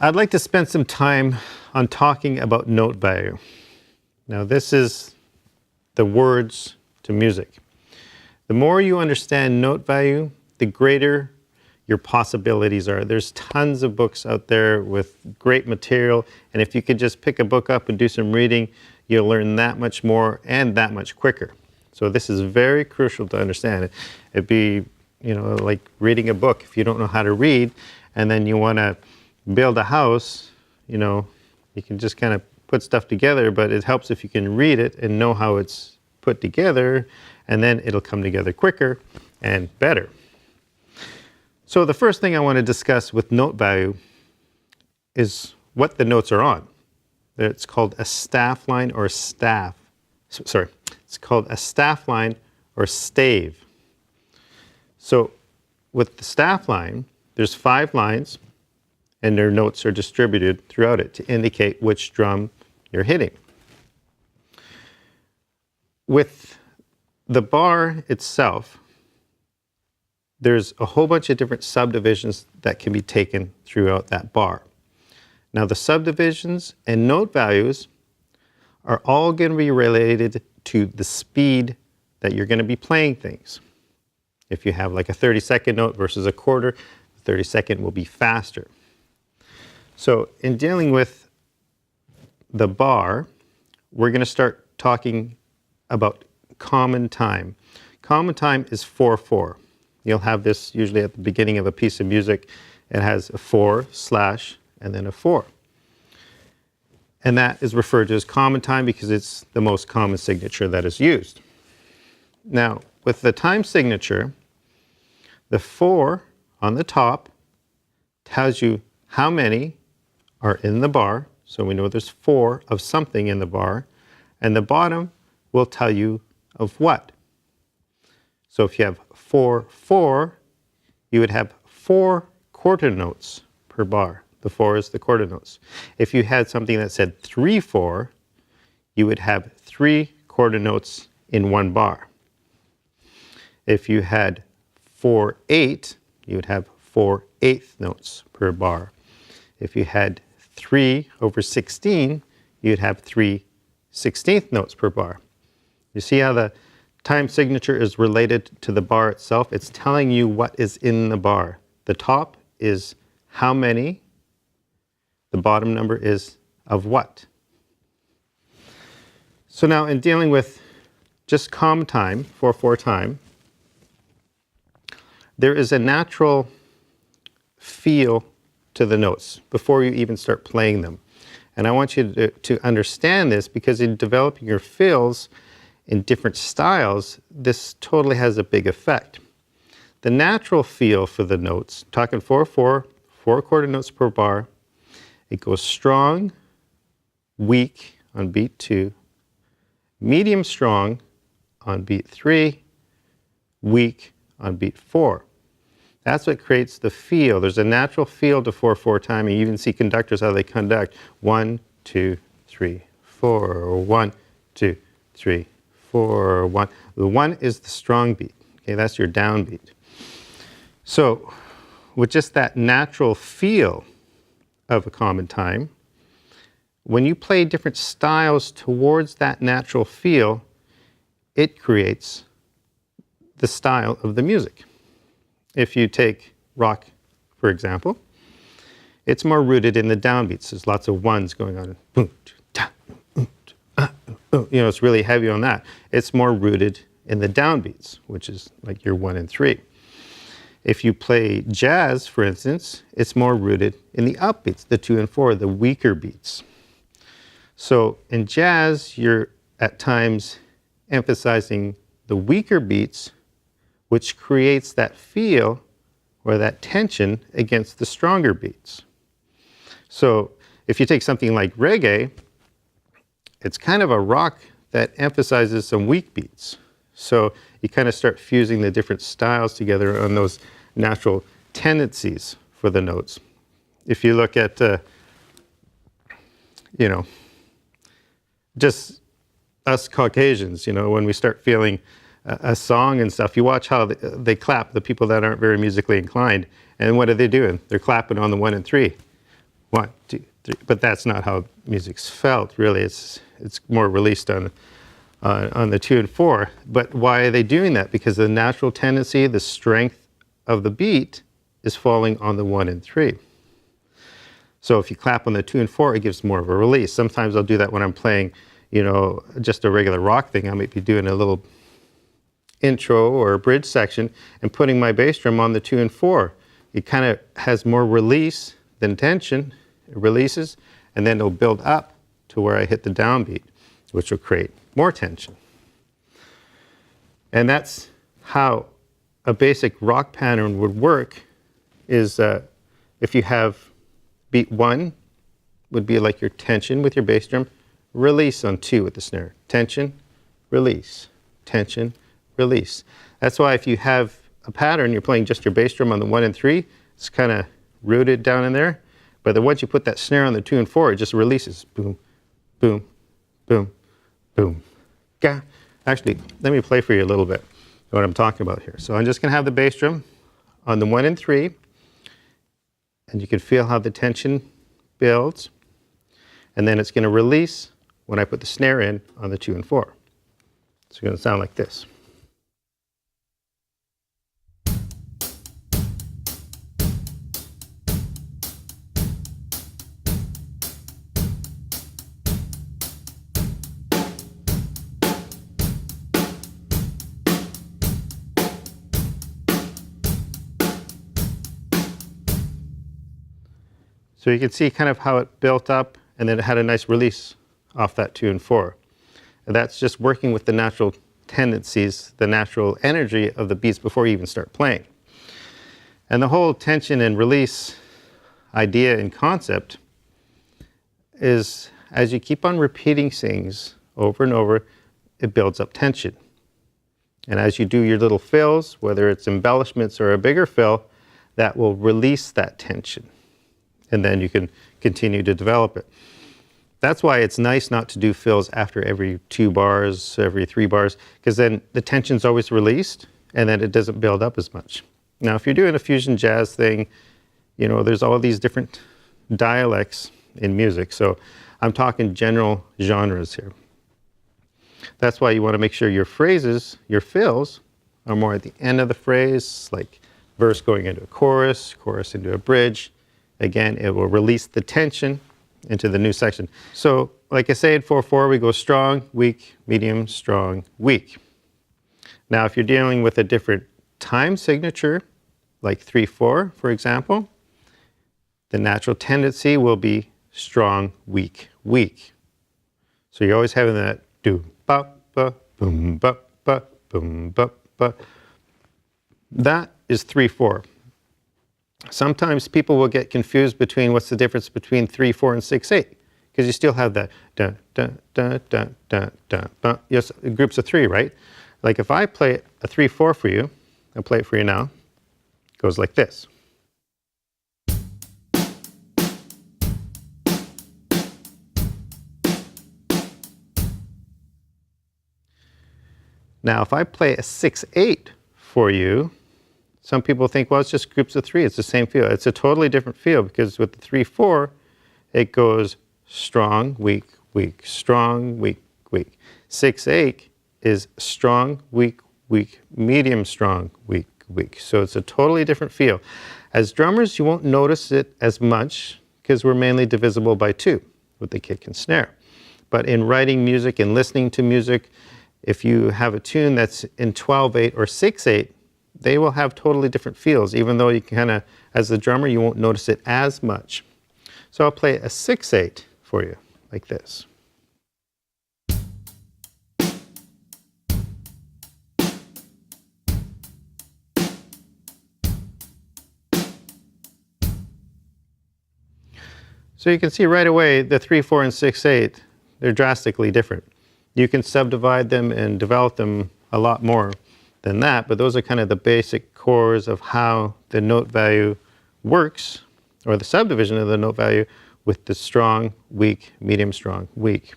I'd like to spend some time on talking about note value. Now, this is the words to music. The more you understand note value, the greater your possibilities are. There's tons of books out there with great material, and if you could just pick a book up and do some reading, you'll learn that much more and that much quicker. So this is very crucial to understand. It'd be, like reading a book. If you don't know how to read, and then you want to build a house, you can just kind of put stuff together, but it helps if you can read it and know how it's put together, and then it'll come together quicker and better. So the first thing I want to discuss with note value is what the notes are on. It's called a staff line or staff. Sorry, it's called a staff line or stave. So with the staff line, there's 5 lines, and their notes are distributed throughout it to indicate which drum you're hitting. With the bar itself, there's a whole bunch of different subdivisions that can be taken throughout that bar. Now, the subdivisions and note values are all going to be related to the speed that you're going to be playing things. If you have like a 30-second note versus a quarter, the 30-second will be faster. So in dealing with the bar, we're going to start talking about common time. Common time is 4/4. You'll have this usually at the beginning of a piece of music. It has a 4/ and then a 4. And that is referred to as common time because it's the most common signature that is used. Now, with the time signature, the 4 on the top tells you how many are in the bar. So we know there's 4 of something in the bar. And the bottom will tell you of what. So if you have 4/4, you would have 4 quarter notes per bar. The 4 is the quarter notes. If you had something that said 3/4, you would have 3 quarter notes in one bar. If you had 4/8, you would have 4/8 notes per bar. If you had 3/16, you'd have 3/16 notes per bar. You see how the time signature is related to the bar itself? It's telling you what is in the bar. The top is how many, the bottom number is of what. So now in dealing with just common time, 4/4 time, there is a natural feel to the notes before you even start playing them. And I want you to understand this because in developing your fills in different styles, this totally has a big effect. The natural feel for the notes, talking 4/4, 4 quarter notes per bar, it goes strong, weak on beat 2, medium strong on beat 3, weak on beat 4. That's what creates the feel. There's a natural feel to 4/4 time. You even see conductors how they conduct. 1, 2, 3, 4. 1, 2, 3, 4. 1. The 1 is the strong beat. Okay, that's your downbeat. So with just that natural feel of a common time, when you play different styles towards that natural feel, it creates the style of the music. If you take rock, for example, it's more rooted in the downbeats. There's lots of ones going on. It's really heavy on that. It's more rooted in the downbeats, which is like your 1 and 3. If you play jazz, for instance, it's more rooted in the upbeats, the 2 and 4, the weaker beats. So in jazz, you're at times emphasizing the weaker beats, which creates that feel or that tension against the stronger beats. So if you take something like reggae, it's kind of a rock that emphasizes some weak beats. So you kind of start fusing the different styles together on those natural tendencies for the notes. If you look at, just us Caucasians, when we start feeling a song and stuff, you watch how they clap, the people that aren't very musically inclined, and what are they doing? They're clapping on the 1 and 3. 1, 2, 3. But that's not how music's felt, really. It's more released on the 2 and 4. But why are they doing that? Because the natural tendency, the strength of the beat is falling on the 1 and 3. So if you clap on the 2 and 4, it gives more of a release. Sometimes I'll do that when I'm playing, you know, just a regular rock thing. I might be doing a little intro or a bridge section and putting my bass drum on the 2 and 4. It kind of has more release than tension. It releases, and then it'll build up to where I hit the downbeat, which will create more tension. And that's how a basic rock pattern would work, is if you have beat 1 would be like your tension with your bass drum, release on 2 with the snare. Tension, release, tension, release. That's why if you have a pattern, you're playing just your bass drum on the 1 and 3, it's kind of rooted down in there. But then once you put that snare on the 2 and 4, it just releases. Boom, boom, boom, boom. Ga. Actually, let me play for you a little bit what I'm talking about here. So I'm just going to have the bass drum on the 1 and 3, and you can feel how the tension builds, and then it's going to release when I put the snare in on the 2 and 4. It's going to sound like this. So you can see kind of how it built up, and then it had a nice release off that 2 and 4. And that's just working with the natural tendencies, the natural energy of the beats before you even start playing. And the whole tension and release idea and concept is, as you keep on repeating things over and over, it builds up tension. And as you do your little fills, whether it's embellishments or a bigger fill, that will release that tension. And then you can continue to develop it. That's why it's nice not to do fills after every 2 bars, every 3 bars, because then the tension's always released, and then it doesn't build up as much. Now, if you're doing a fusion jazz thing, you know, there's all these different dialects in music, so I'm talking general genres here. That's why you want to make sure your phrases, your fills, are more at the end of the phrase, like verse going into a chorus, chorus into a bridge. Again, it will release the tension into the new section. So, like I say, in 4/4, we go strong, weak, medium, strong, weak. Now, if you're dealing with a different time signature, like 3/4, for example, the natural tendency will be strong, weak, weak. So you're always having that do ba ba boom ba ba boom ba ba. That is 3/4. Sometimes people will get confused between what's the difference between 3/4 and 6/8, because you still have that dun dun dun dun dun dun dun. Yes, groups of 3, right? Like if I play a 3/4 for you, I'll play it for you now. It goes like this. Now, if I play a 6/8 for you, some people think, well, it's just groups of 3. It's the same feel. It's a totally different feel, because with the 3/4, it goes strong, weak, weak, strong, weak, weak. 6/8 is strong, weak, weak, medium, strong, weak, weak. So it's a totally different feel. As drummers, you won't notice it as much because we're mainly divisible by 2 with the kick and snare. But in writing music and listening to music, if you have a tune that's in 12/8 or 6/8, they will have totally different feels, even though you kind of, as the drummer, you won't notice it as much. So I'll play a 6/8 for you, like this. So you can see right away the 3/4 and 6/8, they're drastically different. You can subdivide them and develop them a lot more than that, but those are kind of the basic cores of how the note value works, or the subdivision of the note value with the strong, weak, medium, strong, weak.